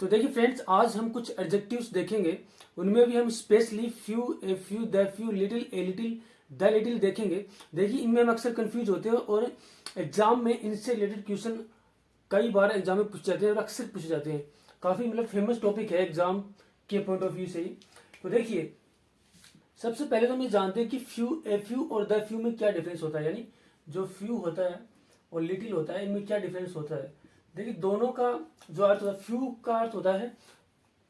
तो देखिए फ्रेंड्स, आज हम कुछ एडजेक्टिव्स देखेंगे। उनमें भी हम specially few, A few, the few, little, a little, the little देखेंगे। देखिए इनमें हम अक्सर कंफ्यूज होते हैं और एग्जाम में इनसे रिलेटेड क्वेश्चन कई बार एग्जाम में पूछे जाते हैं और अक्सर पूछे जाते हैं। काफी मतलब फेमस टॉपिक है एग्जाम के पॉइंट ऑफ व्यू से ही। तो देखिए सबसे पहले तो हम ये जानते हैं कि फ्यू, ए फ्यू और द फ्यू में क्या डिफरेंस होता है, यानी जो फ्यू होता है और लिटिल होता है, इनमें क्या डिफरेंस होता है। देखिए दोनों का जो अर्थ होता है, फ्यू का अर्थ होता है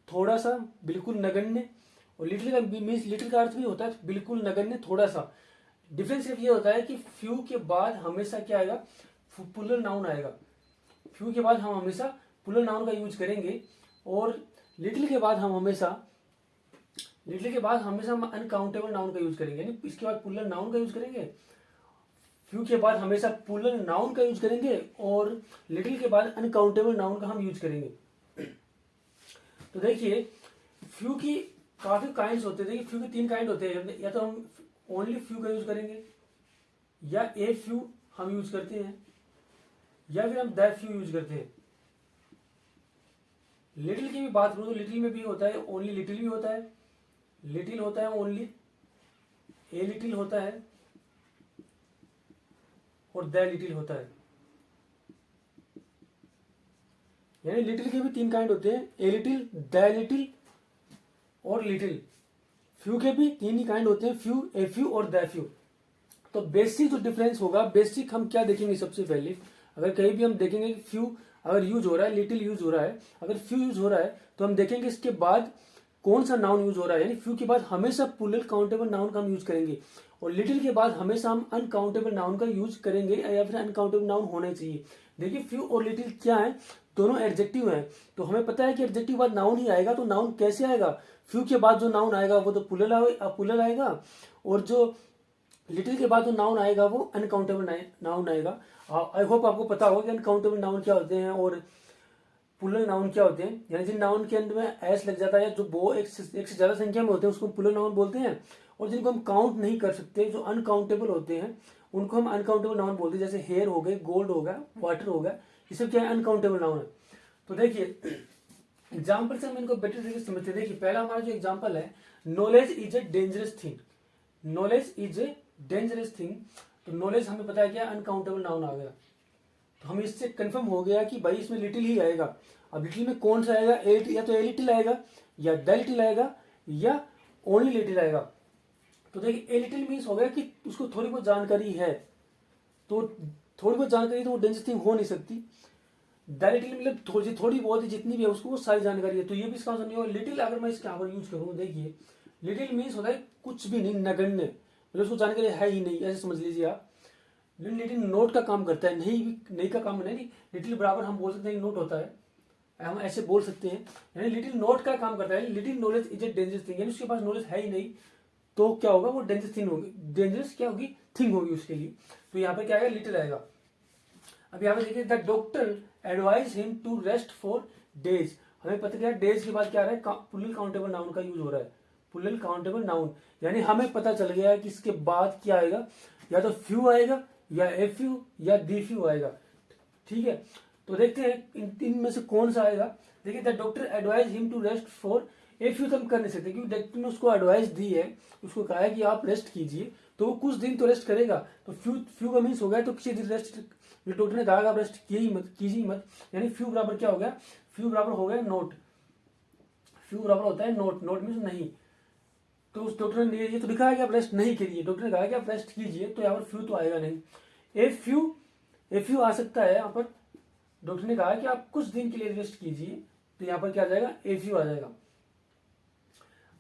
थोड़ा सा, बिल्कुल नगण्य, और लिटिल का मीन्स लिटिल का अर्थ भी होता है बिल्कुल नगण्य, थोड़ा सा। डिफरेंस सिर्फ ये होता है कि फ्यू के बाद हमेशा क्या आएगा, पुलर नाउन आएगा। फ्यू के बाद हम हमेशा पुलर नाउन का यूज करेंगे और लिटिल के बाद हम हमेशा हम अनकाउंटेबल नाउन का यूज करेंगे, यानी इसके बाद पुलर नाउन का यूज करेंगे। फ्यू के बाद हमेशा पुलर नाउन का यूज करेंगे और लिटिल के बाद अनकाउंटेबल नाउन का हम यूज करेंगे। तो देखिए फ्यू की काफी काइंड्स होते हैं। देखिए फ्यू के 3 काइंड होते हैं, या तो हम ओनली फ्यू का यूज करेंगे, या ए फ्यू हम यूज करते हैं, या फिर हम द फ्यू यूज करते हैं। लिटिल की भी बात करूं तो लिटिल में भी होता है ओनली लिटिल भी होता है, लिटिल होता है ओनली, ए लिटिल होता है और द लिटिल होता है। यानी लिटिल के भी 3 काइंड होते हैं, ए लिटिल, द लिटिल और लिटिल। फ्यू के भी 3 ही काइंड होते हैं, फ्यू, ए फ्यू और द फ्यू। तो बेसिक जो डिफरेंस होगा, बेसिक हम क्या देखेंगे सबसे पहले, अगर कहीं भी हम देखेंगे कि फ्यू अगर यूज हो रहा है, लिटिल यूज हो रहा है, अगर फ्यू यूज हो रहा है तो हम देखेंगे इसके बाद कौन सा नाउन यूज हो रहा है। यानी फ्यू के बाद हमेशा पुलर काउंटेबल नाउन का हम यूज करेंगे और लिटिल के बाद हमेशा हम अनकाउंटेबल नाउन का यूज करेंगे, या फिर अनकाउंटेबल नाउन होना चाहिए। देखिए फ्यू और लिटिल क्या है, दोनों एडजेक्टिव हैं, तो हमें पता है कि एडजेक्टिव बाद नाउन ही आएगा। तो नाउन कैसे आएगा, फ्यू के बाद जो नाउन आएगा वो तो पुलर आएगा, और जो लिटिल के बाद जो नाउन आएगा वो अनकाउंटेबल नाउन आएगा। आई होप आपको पता होगा कि अनकाउंटेबल नाउन क्या होते हैं और पुलर नाउन क्या होते हैं। यानी जिन नाउन के अंत में एस लग जाता है, जो वो एक से ज्यादा संख्या में होते हैं, उसको पुलर नाउन बोलते हैं। और जिनको हम काउंट नहीं कर सकते, जो अनकाउंटेबल होते हैं, उनको हम अनकाउंटेबल नाउन बोलते हैं। जैसे हेयर हो गए, गोल्ड हो गया, वाटर हो गया, ये सब क्या है, अनकाउंटेबल नाउन है। तो देखिए एग्जाम्पल से हम इनको बेटर तरीके से समझते हैं। देखिए पहला हमारा जो एग्जाम्पल है, knowledge is a dangerous thing. Knowledge is a dangerous thing. तो नॉलेज हमें पता है क्या, अनकाउंटेबल नाउन आ गया। तो हम इससे कंफर्म हो गया कि भाई इसमें लिटिल ही आएगा। अब लिटिल में कौन सा आएगा, या तो ए लिटिल आएगा, या द लिटिल आएगा, या ओनली लिटिल आएगा। तो देखिए ए लिटिल मीन्स हो गया कि उसको थोड़ी बहुत जानकारी है, तो थोड़ी बहुत जानकारी तो वो डेंजरस थिंग हो नहीं सकती। द लिटिल मतलब थोड़ी बहुत जितनी भी है उसको वो सारी जानकारी है, तो ये भी इसका आंसर नहीं होगा। लिटिल अगर मैं इसके यहाँ पर यूज करूँ, देखिए लिटिल मीन्स होता है कुछ भी नहीं, नगण्य, मतलब उसको जानकारी है ही नहीं, ऐसे समझ लीजिए आप। लिटिल नोट का काम करता है, नहीं का काम नहीं। लिटिल बराबर हम बोल सकते हैं नोट होता है, हम ऐसे बोल सकते हैं। यानी लिटिल नोट का काम करता है। Little knowledge is a dangerous thing, यानी उसके पास नॉलेज है ही नहीं, तो क्या होगा, वो डेंजरस थिंग होगी, डेंजरस क्या होगी, थिंग होगी उसके लिए। तो यहाँ पे क्या आएगा, लिटिल आएगा। अब यहाँ पे देखिए, the doctor advise him to rest for days. हमें पता क्या, डेज के बाद क्या आ रहा है, पुलर काउंटेबल नाउन का यूज हो रहा है, पुलर काउंटेबल नाउन। यानी हमें पता चल गया है कि इसके बाद क्या आएगा, या तो फ्यू आएगा, या ए फ्यू, या दी फ्यू आएगा। ठीक है, तो देखते हैं इन में से कौन सा आएगा। देखिए the doctor advise him to rest for, a few तो हम कर नहीं सकते क्योंकि डॉक्टर ने उसको एडवाइस दी है, उसको कहा है कि आप रेस्ट कीजिए, तो वो कुछ दिन तो रेस्ट करेगा। तो फ्यू का मीन्स हो गया तो किसी दिन रेस्ट, डॉक्टर ने कहा आप रेस्ट कीजिए मत। यानी फ्यू बराबर क्या हो गया, फ्यू बराबर हो गया नोट। फ्यू बराबर होता है नोट, नोट मीन्स नहीं। तो उस डॉक्टर ने ये तो लिखा है कि आप रेस्ट नहीं कीजिए, डॉक्टर ने कहा कि आप रेस्ट कीजिए, तो यहाँ पर फ्यू तो आएगा नहीं। ए फ्यू आ सकता है, यहाँ पर डॉक्टर ने कहा कि आप कुछ दिन के लिए रेस्ट कीजिए, तो यहाँ पर क्या आ जाएगा, ए फ्यू आ जाएगा।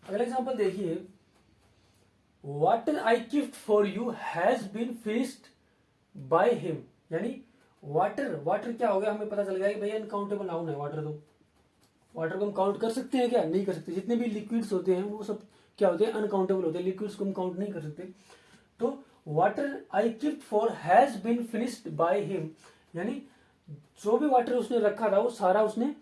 अगला एग्जांपल देखिए, water I gift for you has been finished by him. यानी वाटर क्या हो गया, हमें पता चल गया कि भैया अनकाउंटेबल नाउन है वाटर। तो वाटर को हम काउंट कर सकते हैं क्या, नहीं कर सकते। जितने भी लिक्विड्स होते हैं वो सब क्या होते हैं, अनकाउंटेबल होते हैं, लिक्विड्स को हम काउंट नहीं कर सकते। तो water I gift for has been finished by him, यानी जो भी वाटर उसने रखा था वो सारा उसने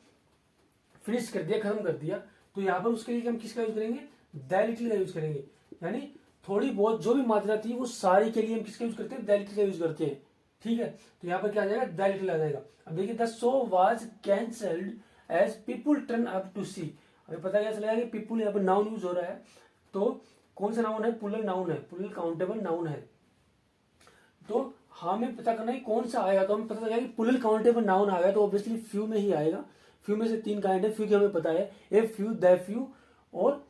फिनिश कर दिया, खत्म कर दिया। तो यहाँ पर उसके लिए हम किसका यूज करेंगे, द लिटिल का यूज करेंगे। यानी थोड़ी बहुत जो भी मात्रा थी वो सारी के लिए हम किसका यूज करते हैं, द लिटिल का यूज करते हैं। ठीक है, तो यहाँ पर क्या आ जाएगा, द लिटिल आ जाएगा। अब देखिए the show was cancelled as people turn up to see. हमें पता क्या चलेगा कि पीपुल यहाँ पर नाउन यूज हो रहा है, तो कौन सा नाउन है, प्लूरल नाउन है, प्लूरल काउंटेबल नाउन है। तो हमें पता करना है कौन सा आएगा, तो हमें पता चलेगा कि प्लूरल काउंटेबल नाउन आ गया तो ऑब्वियसली फ्यू में ही आएगा। फ्यू में से 3 काइंड है, फ्यू की हमें पता है, ए फ्यू, द फ्यू और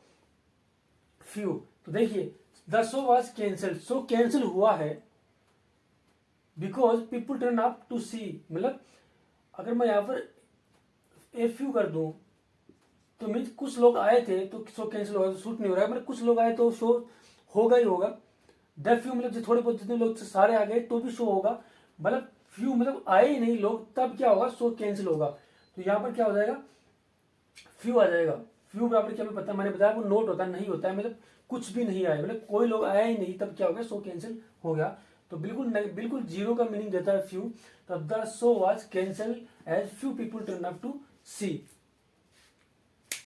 फ्यू। तो देखिए the show was cancel, show cancel हुआ है because people turn up to see. मतलब अगर मैं यहाँ पर ए फ्यू कर दूं तो मीन्स कुछ लोग आए थे तो शो कैंसिल होगा, तो शूट नहीं हो रहा है, मतलब कुछ लोग आए तो शो होगा ही होगा। द फ्यू मतलब जो थोड़े बहुत जितने लोग सारे आ गए तो भी शो होगा, मतलब फ्यू मतलब आए ही नहीं लोग तब क्या होगा, शो कैंसिल होगा। तो यहाँ पर क्या हो जाएगा, फ्यू आ जाएगा। फ्यू बराबर क्या, हमें पता, मैंने बताया वो नोट होता नहीं होता है, मतलब कुछ भी नहीं आया, मतलब कोई लोग आया ही नहीं तब क्या हो गया, शो कैंसिल हो गया। तो बिल्कुल बिल्कुल जीरो का मीनिंग देता है फ्यू। तब the show was cancel as few people turn up to C.